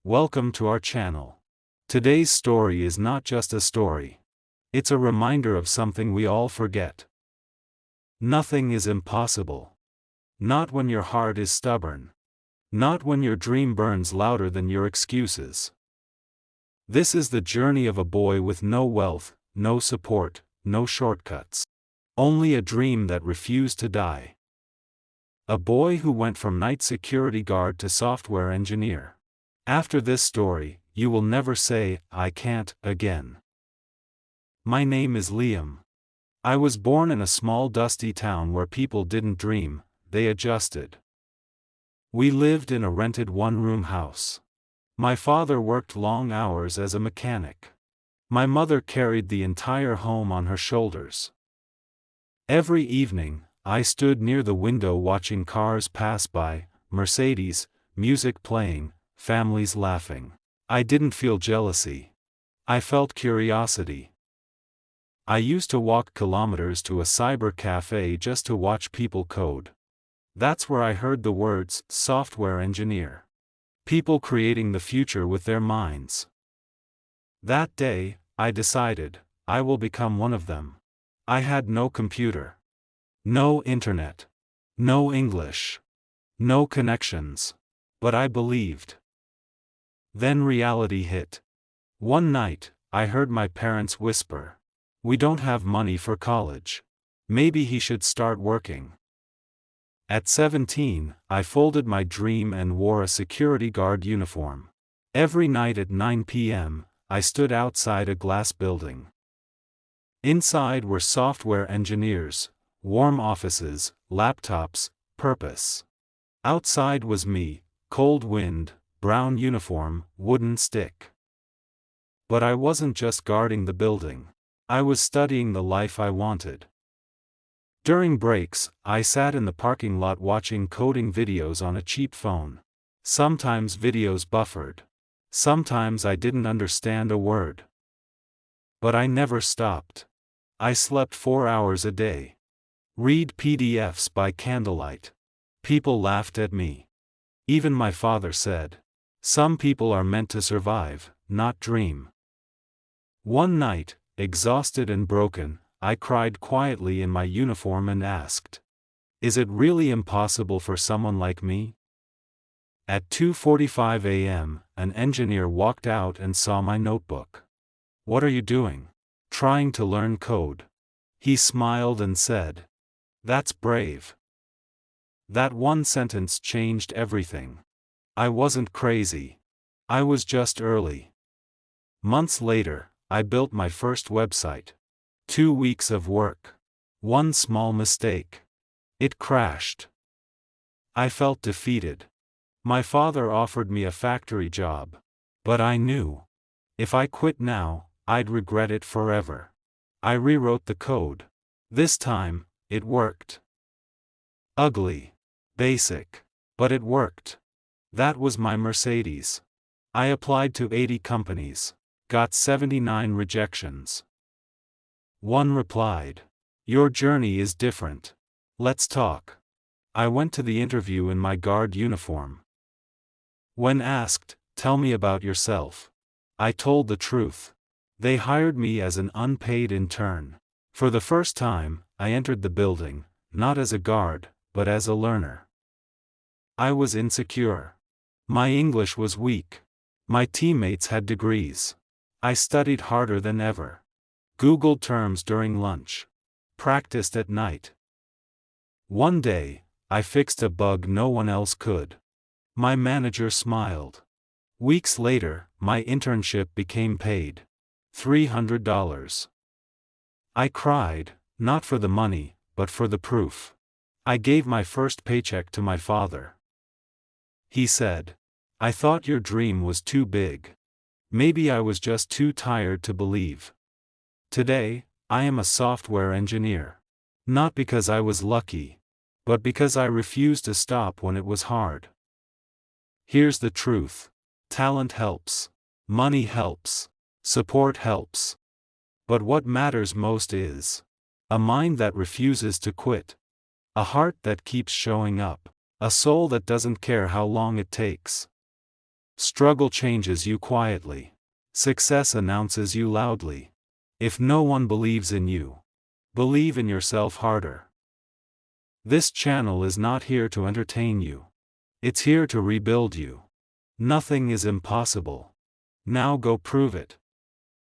Welcome to our channel. Today's story is not just a story. It's a reminder of something we all forget. Nothing is impossible. Not when your heart is stubborn. Not when your dream burns louder than your excuses. This is the journey of a boy with no wealth, no support, no shortcuts. Only a dream that refused to die. A boy who went from night security guard to software engineer. After this story, you will never say, "I can't," again. My name is Liam. I was born in a small dusty town where people didn't dream, they adjusted. We lived in a rented one-room house. My father worked long hours as a mechanic. My mother carried the entire home on her shoulders. Every evening, I stood near the window watching cars pass by, Mercedes, music playing, families laughing. I didn't feel jealousy. I felt curiosity. I used to walk kilometers to a cyber cafe just to watch people code. That's where I heard the words, software engineer. People creating the future with their minds. That day, I decided, I will become one of them. I had no computer. No internet. No English. No connections. But I believed. Then reality hit. One night, I heard my parents whisper, "We don't have money for college. Maybe he should start working." At 17, I folded my dream and wore a security guard uniform. Every night at 9 p.m., I stood outside a glass building. Inside were software engineers, warm offices, laptops, purpose. Outside was me, cold wind, brown uniform, wooden stick. But I wasn't just guarding the building. I was studying the life I wanted. During breaks, I sat in the parking lot watching coding videos on a cheap phone. Sometimes videos buffered. Sometimes I didn't understand a word. But I never stopped. I slept 4 hours a day. Read PDFs by candlelight. People laughed at me. Even my father said, "Some people are meant to survive, not dream." One night, exhausted and broken, I cried quietly in my uniform and asked, "Is it really impossible for someone like me?" At 2:45 a.m., an engineer walked out and saw my notebook. "What are you doing?" "Trying to learn code." He smiled and said, "That's brave." That one sentence changed everything. I wasn't crazy. I was just early. Months later, I built my first website. 2 weeks of work. One small mistake. It crashed. I felt defeated. My father offered me a factory job. But I knew. If I quit now, I'd regret it forever. I rewrote the code. This time, it worked. Ugly. Basic. But it worked. That was my Mercedes. I applied to 80 companies. Got 79 rejections. One replied, "Your journey is different. Let's talk." I went to the interview in my guard uniform. When asked, "Tell me about yourself," I told the truth. They hired me as an unpaid intern. For the first time, I entered the building, not as a guard, but as a learner. I was insecure. My English was weak. My teammates had degrees. I studied harder than ever. Googled terms during lunch. Practiced at night. One day, I fixed a bug no one else could. My manager smiled. Weeks later, my internship became paid. $300. I cried, not for the money, but for the proof. I gave my first paycheck to my father. He said, "I thought your dream was too big. Maybe I was just too tired to believe." Today, I am a software engineer. Not because I was lucky, but because I refused to stop when it was hard. Here's the truth. Talent helps. Money helps. Support helps. But what matters most is a mind that refuses to quit. A heart that keeps showing up. A soul that doesn't care how long it takes. Struggle changes you quietly. Success announces you loudly. If no one believes in you, believe in yourself harder. This channel is not here to entertain you. It's here to rebuild you. Nothing is impossible. Now go prove it.